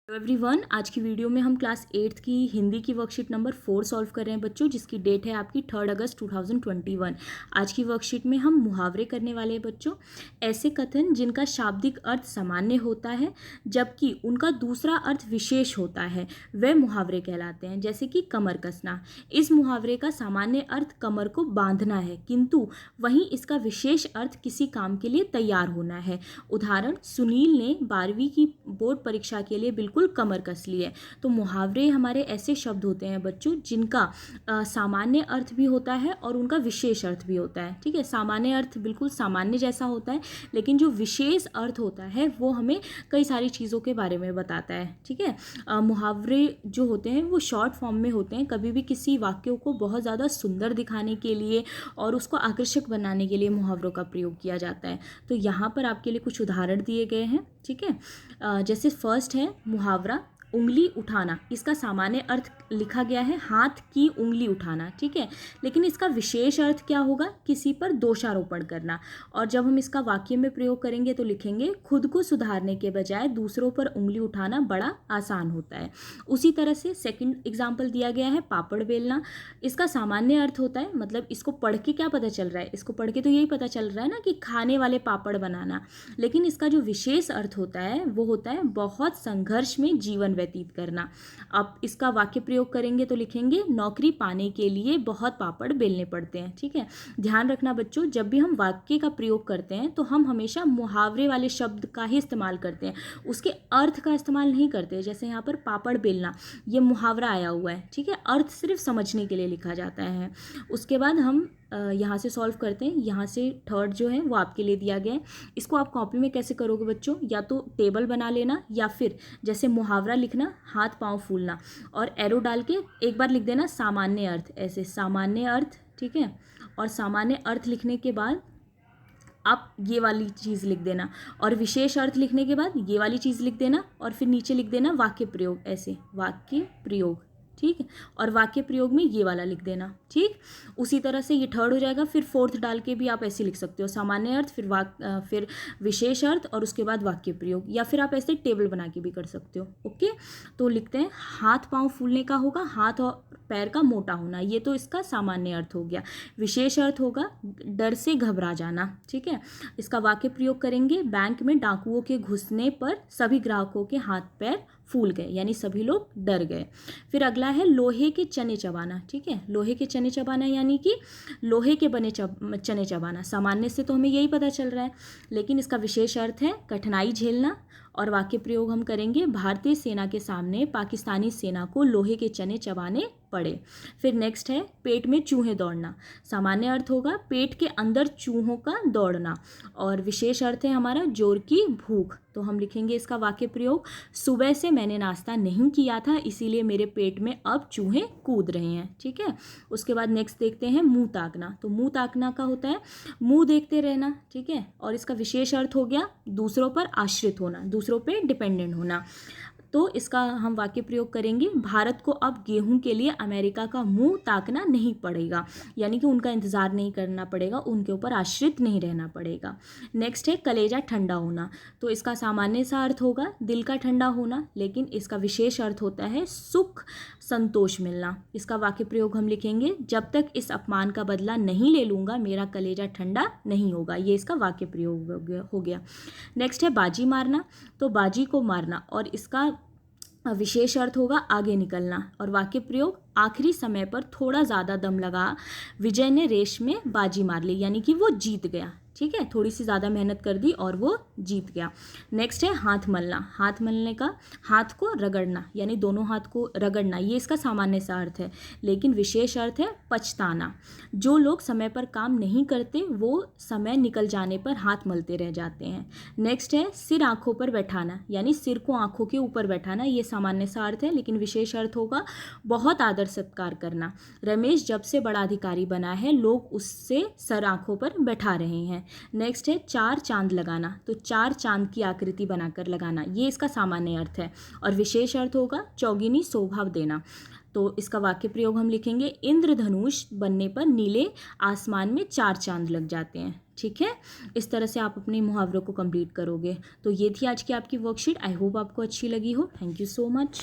Hello everyone, आज की video में हम क्लास 8th की हिंदी की वर्कशीट नंबर 4 सॉल्व कर रहे हैं बच्चों, जिसकी डेट है आपकी 3 अगस्त 2021। आज की वर्कशीट में हम मुहावरे करने वाले हैं बच्चों। ऐसे कथन जिनका शाब्दिक अर्थ सामान्य होता है जबकि उनका दूसरा अर्थ विशेष होता है वह मुहावरे कहलाते हैं। जैसे कि कमर कसना, इस मुहावरे का सामान्य अर्थ कमर को बांधना है, किंतु वहीं इसका विशेष अर्थ किसी काम के लिए तैयार होना है। उदाहरण, सुनील ने 12वीं की बोर्ड परीक्षा के लिए बिल्कुल कमर कस ली है। तो मुहावरे हमारे ऐसे शब्द होते हैं बच्चों जिनका सामान्य अर्थ भी होता है और उनका विशेष अर्थ भी होता है। ठीक है, सामान्य अर्थ बिल्कुल सामान्य जैसा होता है, लेकिन जो विशेष अर्थ होता है वो हमें कई सारी चीज़ों के बारे में बताता है। ठीक है, मुहावरे जो होते हैं वो शॉर्ट फॉर्म में होते हैं। कभी भी किसी वाक्य को बहुत ज़्यादा सुंदर दिखाने के लिए और उसको आकर्षक बनाने के लिए मुहावरों का प्रयोग किया जाता है। तो यहाँ पर आपके लिए कुछ उदाहरण दिए गए हैं। ठीक है, जैसे फर्स्ट है मुहावरा उंगली उठाना। इसका सामान्य अर्थ लिखा गया है हाथ की उंगली उठाना। ठीक है, लेकिन इसका विशेष अर्थ क्या होगा? किसी पर दोषारोपण करना। और जब हम इसका वाक्य में प्रयोग करेंगे तो लिखेंगे खुद को सुधारने के बजाय दूसरों पर उंगली उठाना बड़ा आसान होता है। उसी तरह से सेकंड एग्जाम्पल दिया गया है पापड़ बेलना। इसका सामान्य अर्थ होता है, मतलब इसको पढ़ के क्या पता चल रहा है? इसको पढ़ के तो यही पता चल रहा है ना कि खाने वाले पापड़ बनाना, लेकिन इसका जो विशेष अर्थ होता है वो होता है बहुत संघर्ष में जीवन व्यतीत करना। अब इसका वाक्य प्रयोग करेंगे तो लिखेंगे नौकरी पाने के लिए बहुत पापड़ बेलने पड़ते हैं। ठीक है, ध्यान रखना बच्चों, जब भी हम वाक्य का प्रयोग करते हैं तो हम हमेशा मुहावरे वाले शब्द का ही इस्तेमाल करते हैं, उसके अर्थ का इस्तेमाल नहीं करते। जैसे यहाँ पर पापड़ बेलना, ये मुहावरा आया हुआ है। ठीक है, अर्थ सिर्फ समझने के लिए लिखा जाता है। उसके बाद हम यहाँ से सॉल्व करते हैं। यहाँ से थर्ड जो है वो आपके लिए दिया गया है। इसको आप कॉपी में कैसे करोगे बच्चों? या तो टेबल बना लेना या फिर जैसे मुहावरा लिखना हाथ पांव फूलना और एरो डाल के एक बार लिख देना सामान्य अर्थ, ऐसे सामान्य अर्थ। ठीक है, और सामान्य अर्थ लिखने के बाद आप ये वाली चीज़ लिख देना और विशेष अर्थ लिखने के बाद ये वाली चीज़ लिख देना और फिर नीचे लिख देना वाक्य प्रयोग, ऐसे वाक्य प्रयोग। ठीक है, और वाक्य प्रयोग में ये वाला लिख देना। ठीक, उसी तरह से ये थर्ड हो जाएगा। फिर फोर्थ डाल के भी आप ऐसे लिख सकते हो सामान्य अर्थ, फिर विशेष अर्थ और उसके बाद वाक्य प्रयोग, या फिर आप ऐसे टेबल बना के भी कर सकते हो। ओके, तो लिखते हैं हाथ पांव फूलने का होगा हाथ और पैर का मोटा होना, ये तो इसका सामान्य अर्थ हो गया। विशेष अर्थ होगा डर से घबरा जाना। ठीक है, इसका वाक्य प्रयोग करेंगे बैंक में डाकुओं के घुसने पर सभी ग्राहकों के हाथ पैर फूल गए, यानी सभी लोग डर गए। फिर अगला है लोहे के चने चबाना। ठीक है, लोहे के चने चबाना यानी कि लोहे के बने चने चबाना। सामान्य से तो हमें यही पता चल रहा है, लेकिन इसका विशेष अर्थ है कठिनाई झेलना। और वाक्य प्रयोग हम करेंगे भारतीय सेना के सामने पाकिस्तानी सेना को लोहे के चने चबाने पड़े। फिर नेक्स्ट है पेट में चूहे दौड़ना। सामान्य अर्थ होगा पेट के अंदर चूहों का दौड़ना और विशेष अर्थ है हमारा जोर की भूख। तो हम लिखेंगे इसका वाक्य प्रयोग सुबह से मैंने नाश्ता नहीं किया था इसीलिए मेरे पेट में अब चूहे कूद रहे हैं। ठीक है, उसके बाद नेक्स्ट देखते हैं मुंह ताकना। तो मुंह ताकना का होता है मुंह देखते रहना। ठीक है, और इसका विशेष अर्थ हो गया दूसरों पर आश्रित होना, दूसरों पे डिपेंडेंट होना। तो इसका हम वाक्य प्रयोग करेंगे भारत को अब गेहूं के लिए अमेरिका का मुंह ताकना नहीं पड़ेगा, यानी कि उनका इंतज़ार नहीं करना पड़ेगा, उनके ऊपर आश्रित नहीं रहना पड़ेगा। नेक्स्ट है कलेजा ठंडा होना। तो इसका सामान्य सा अर्थ होगा दिल का ठंडा होना, लेकिन इसका विशेष अर्थ होता है सुख संतोष मिलना। इसका वाक्य प्रयोग हम लिखेंगे जब तक इस अपमान का बदला नहीं ले लूँगा मेरा कलेजा ठंडा नहीं होगा। ये इसका वाक्य प्रयोग हो गया। नेक्स्ट है बाजी मारना। तो बाजी को मारना और इसका विशेष अर्थ होगा आगे निकलना और वाक्य प्रयोग आखिरी समय पर थोड़ा ज़्यादा दम लगा विजय ने रेस में बाजी मार ली, यानी कि वो जीत गया। ठीक है, थोड़ी सी ज़्यादा मेहनत कर दी और वो जीत गया। नेक्स्ट है हाथ मलना। हाथ मलने का हाथ को रगड़ना, यानी दोनों हाथ को रगड़ना, ये इसका सामान्य सा अर्थ है, लेकिन विशेष अर्थ है पछताना। जो लोग समय पर काम नहीं करते वो समय निकल जाने पर हाथ मलते रह जाते हैं। नेक्स्ट है सिर आँखों पर बैठाना, यानी सिर को आँखों के ऊपर बैठाना, ये सामान्य सा अर्थ है, लेकिन विशेष अर्थ होगा बहुत आदर सत्कार करना। रमेश जब से बड़ा अधिकारी बना है लोग उससे सर आँखों पर बैठा रहे हैं। नेक्स्ट है चार चांद लगाना। तो चार चांद की आकृति बनाकर लगाना, ये इसका सामान्य अर्थ है और विशेष अर्थ होगा चौगिनी शोभा देना। तो इसका वाक्य प्रयोग हम लिखेंगे इंद्रधनुष बनने पर नीले आसमान में चार चांद लग जाते हैं। ठीक है, इस तरह से आप अपने मुहावरों को कंप्लीट करोगे। तो ये थी आज की आपकी वर्कशीट। आई होप आपको अच्छी लगी हो। Thank you so much.